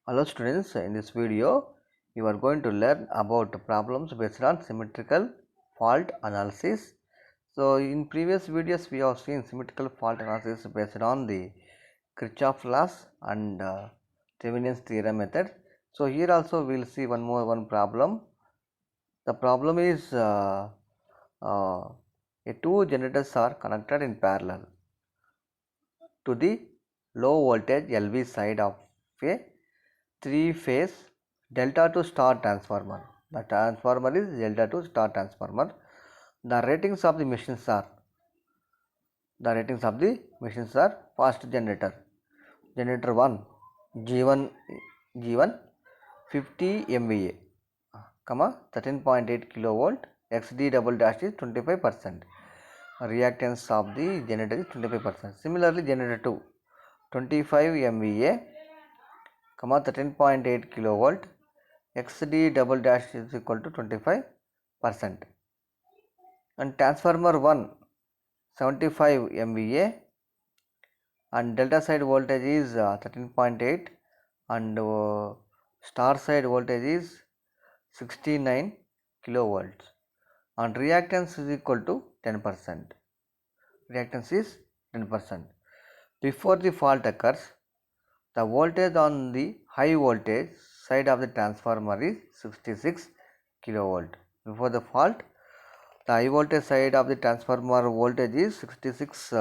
Hello students, in this video you are going to learn about problems based on symmetrical fault analysis. So in previous videos we have seen symmetrical fault analysis based on the Kirchhoff laws and Thevenin's theorem method. So here also we will see one problem. The problem is two generators are connected in parallel to the low voltage LV side of a three-phase delta to star transformer. The transformer is delta to star transformer. The ratings of the machines are first generator 1 G1 50 MVA, 13.8 kilovolt, XD double dash is 25%. Reactance of the generator is 25%. Similarly, generator 2 25 MVA, 13.8 kilovolt, XD double dash is equal to 25%. And transformer 1 75 MVA and delta side voltage is 13.8 and star side voltage is 69 kilovolts and reactance is equal to 10%. Reactance is 10%. Before the fault occurs, the voltage on the high voltage side of the transformer is 66 kilovolt. Before the fault, the high voltage side of the transformer voltage is 66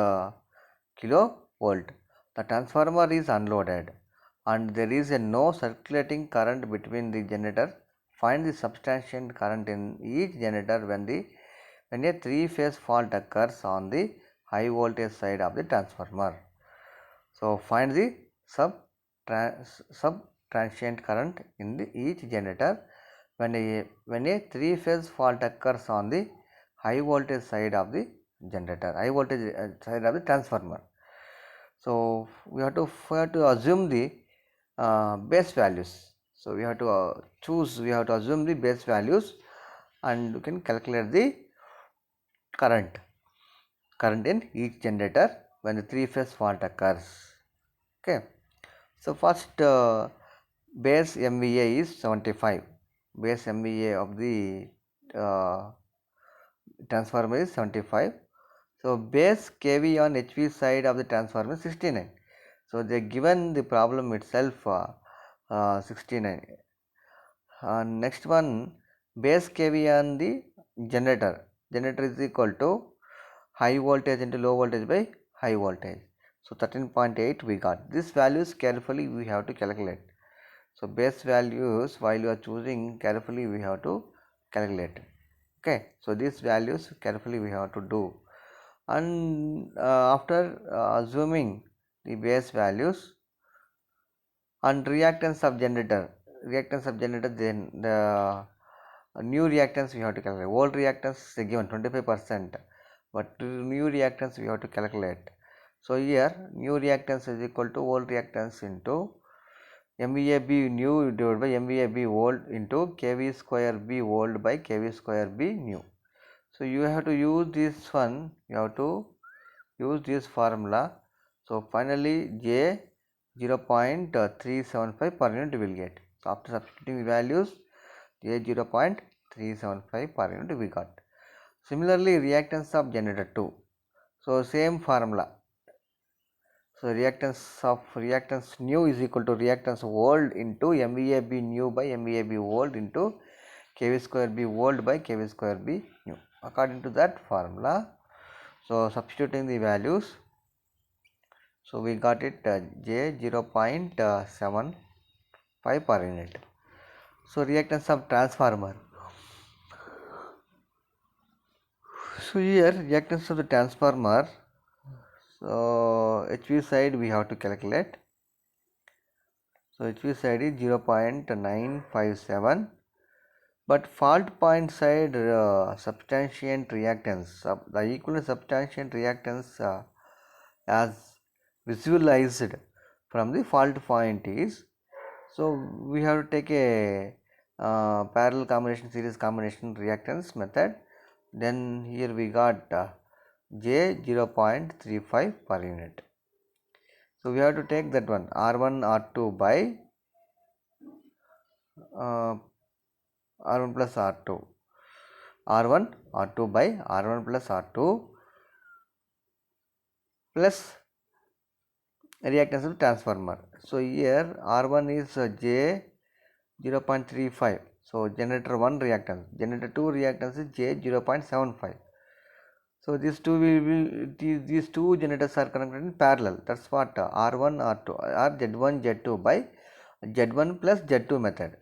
kilovolt. The transformer is unloaded and there is no circulating current between the generator. Find the substantial current in each generator when a three-phase fault occurs on the high voltage side of the transformer. So find the sub-transient current in each generator when a three-phase fault occurs on the high voltage side of the generator, high voltage side of the transformer. So we have to assume the base values. So we have to assume the base values and you can calculate the current in each generator when the three-phase fault occurs. Okay. So first base MVA is 75. Base MVA of the transformer is 75. So base kV on HV side of the transformer is 69. So they given the problem itself 69. Next one, base kV on the generator. Generator is equal to high voltage into low voltage by high voltage. So 13.8 we got. These values carefully we have to calculate. So base values while you are choosing carefully we have to calculate. Okay. So these values carefully we have to do. And after assuming the base values and reactance of generator, then the new reactance we have to calculate. Old reactance is given 25%, but new reactance we have to calculate. So here new reactance is equal to old reactance into MVAB new divided by MVAB old into KV square B old by KV square B new. So you have to use this one, you have to use this formula. So finally J 0.375 per unit will get. So after substituting values, J 0.375 per unit we got. Similarly reactance of generator 2. So same formula. So reactance new is equal to reactance old into MVAB new by MVAB old into KV square B old by KV square B new. According to that formula, so substituting the values, so we got it J 0.75 per unit. So reactance of transformer. So here reactance of the transformer. So HV side we have to calculate. So HV side is 0.957. But fault point side substantiant reactance, the equivalent substantiant reactance as visualized from the fault point is, so we have to take a parallel combination, series combination reactance method. Then here we got J 0.35 per unit. So we have to take that one R1 R2 by R1 plus R2, R1 R2 by R1 plus R2 plus reactance of transformer. So here R1 is J 0.35. So generator 1 reactance, generator 2 reactance is J 0.75. So these two generators are connected in parallel. That's what R1 R2 or Z1 Z2 by Z1 plus Z2 method.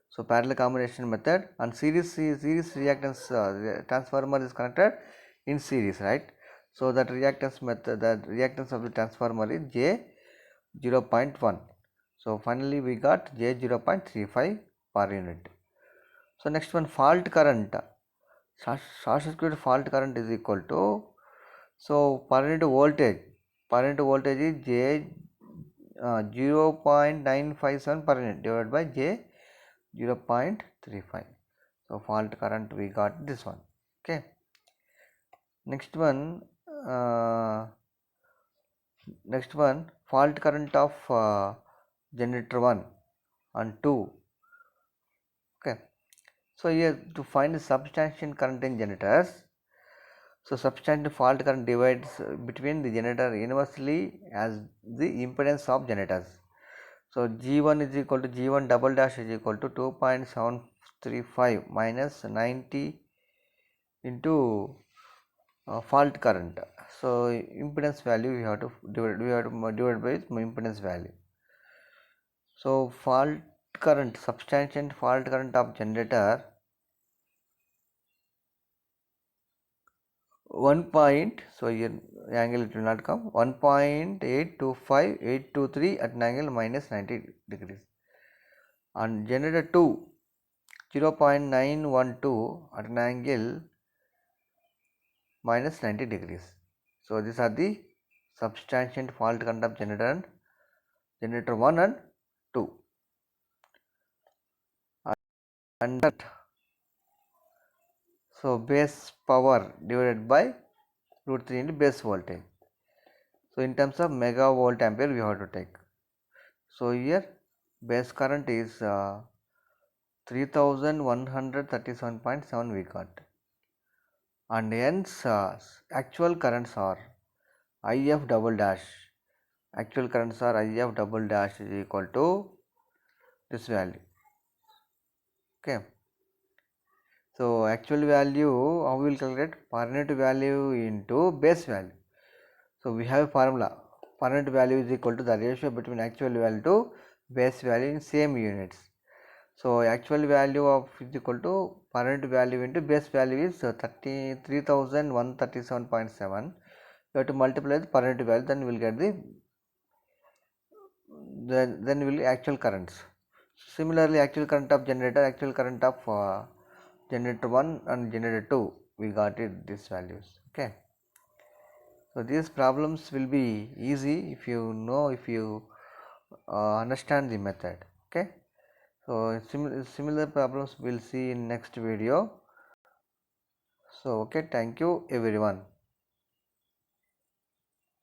So parallel combination method, and series reactance transformer is connected in series, right? So that reactance method, the reactance of the transformer is J 0.1. So finally we got J 0.35 per unit. So next one, fault current. Short circuit fault current is equal to, so per unit voltage is J 0.957 per unit divided by J 0.35. So fault current we got this one. Okay. Next one, fault current of generator 1 and 2. Okay. So here to find the substantial current in generators. So substantial fault current divides between the generator inversely as the impedance of generators. So G1 is equal to G1 double dash is equal to 2.735 minus 90 into fault current. So impedance value we have to divide by impedance value. So fault current, substantial fault current of generator 1 point, so here angle it will not come, 1.825823 at an angle minus 90 degrees, and generator 2 0.912 at an angle minus 90 degrees. So these are the substantial fault current of generator 1 and 2, and that, so base power divided by root 3 into base voltage. So in terms of megavolt ampere we have to take. So here base current is 3137.7 we got, and hence actual currents are IF double dash, actual currents are IF double dash is equal to this value. Okay. So actual value, how we will calculate? Per unit value into base value. So we have a formula, per unit value is equal to the ratio between actual value to base value in same units. So actual value of is equal to per unit value into base value is 33,137.7. You have to multiply the per unit value, then we will get then we will actual currents. Similarly, actual current of generator, actual current of generator 1 and generator 2, we got it these values. Okay. So these problems will be easy if you know, if you understand the method. Okay. So similar problems we'll see in next video. So okay, thank you everyone.